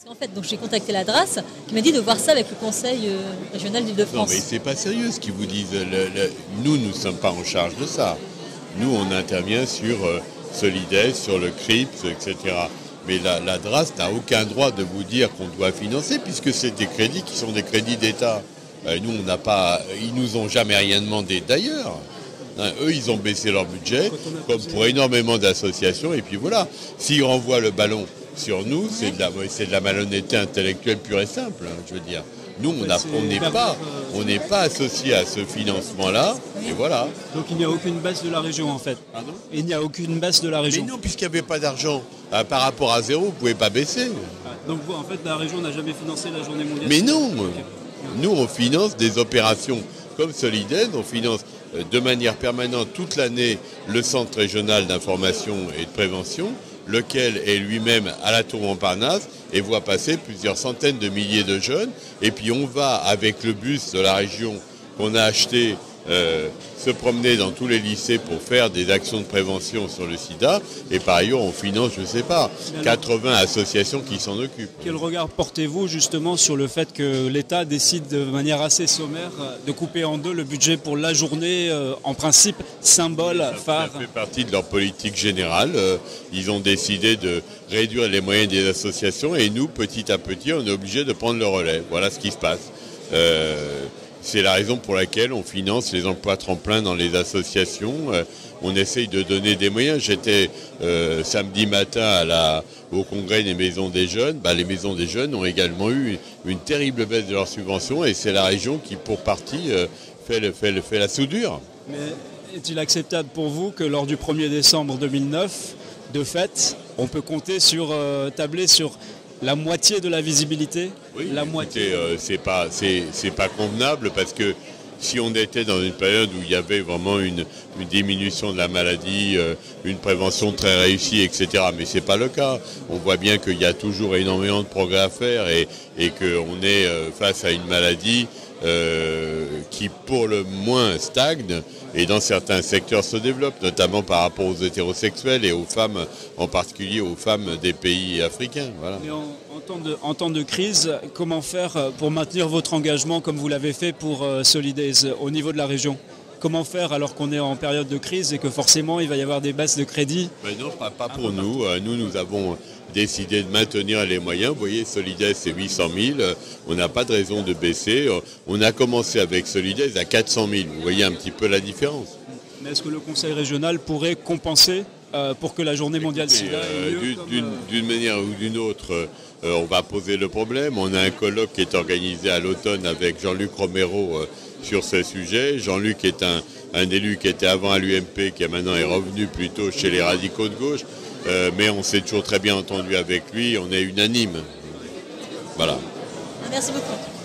En fait, donc j'ai contacté la DRAS qui m'a dit de voir ça avec le Conseil régional d'Île-de-France. Non, mais c'est pas sérieux ce qu'ils vous disent. Nous ne sommes pas en charge de ça. Nous, on intervient sur Solides, sur le CRIPS, etc. Mais la DRAS n'a aucun droit de vous dire qu'on doit financer, puisque c'est des crédits qui sont des crédits d'État. Nous, on n'a pas, ils nous ont jamais rien demandé d'ailleurs. Eux, ils ont baissé leur budget, comme pour énormément d'associations, et puis voilà. S'ils renvoient le ballon sur nous, c'est de la malhonnêteté intellectuelle pure et simple, hein, je veux dire. Nous, on n'est pas associés à ce financement-là, et voilà. Donc il n'y a aucune baisse de la région, en fait. Pardon ? Il n'y a aucune baisse de la région. Mais non, puisqu'il n'y avait pas d'argent. Par rapport à zéro, vous ne pouvez pas baisser. Donc vous, en fait, la région n'a jamais financé la journée mondiale. Mais non. Nous, on finance des opérations comme Solidaire, on finance de manière permanente toute l'année le Centre régional d'information et de prévention, lequel est lui-même à la Tour Montparnasse et voit passer plusieurs centaines de milliers de jeunes. Et puis on va, avec le bus de la région qu'on a acheté, se promener dans tous les lycées pour faire des actions de prévention sur le sida. Et par ailleurs, on finance, je ne sais pas, 80 associations qui s'en occupent. Quel regard portez-vous justement sur le fait que l'État décide de manière assez sommaire de couper en deux le budget pour la journée, en principe, symbole, phare? Ça fait partie de leur politique générale. Ils ont décidé de réduire les moyens des associations et nous, petit à petit, on est obligé de prendre le relais. Voilà ce qui se passe. C'est la raison pour laquelle on finance les emplois tremplins dans les associations. On essaye de donner des moyens. J'étais samedi matin au congrès des maisons des jeunes. Les maisons des jeunes ont également eu une terrible baisse de leurs subventions et c'est la région qui, pour partie, fait la soudure. Mais est-il acceptable pour vous que lors du 1er décembre 2009, de fait, on peut compter tabler sur la moitié de la visibilité? Oui, la moitié. C'est pas convenable parce que si on était dans une période où il y avait vraiment une diminution de la maladie, une prévention très réussie, etc. Mais c'est pas le cas. On voit bien qu'il y a toujours énormément de progrès à faire et qu'on est face à une maladie qui pour le moins stagne et dans certains secteurs se développe, notamment par rapport aux hétérosexuels et aux femmes, en particulier aux femmes des pays africains. Voilà. Mais en temps de crise, comment faire pour maintenir votre engagement comme vous l'avez fait pour Solidaise au niveau de la région? Comment faire alors qu'on est en période de crise et que forcément il va y avoir des baisses de crédit? Non, pas pour nous. Nous avons décidé de maintenir les moyens. Vous voyez, Solidaise, c'est 800 000. On n'a pas de raison de baisser. On a commencé avec Solidaise à 400 000. Vous voyez un petit peu la différence. Mais est-ce que le Conseil régional pourrait compenser pour que la journée mondiale SIDA ait lieu d'une manière ou d'une autre, on va poser le problème. On a un colloque qui est organisé à l'automne avec Jean-Luc Romero sur ce sujet. Jean-Luc est un élu qui était avant à l'UMP, qui maintenant est revenu plutôt chez les radicaux de gauche. Mais on s'est toujours très bien entendu avec lui, on est unanime. Voilà. Merci beaucoup.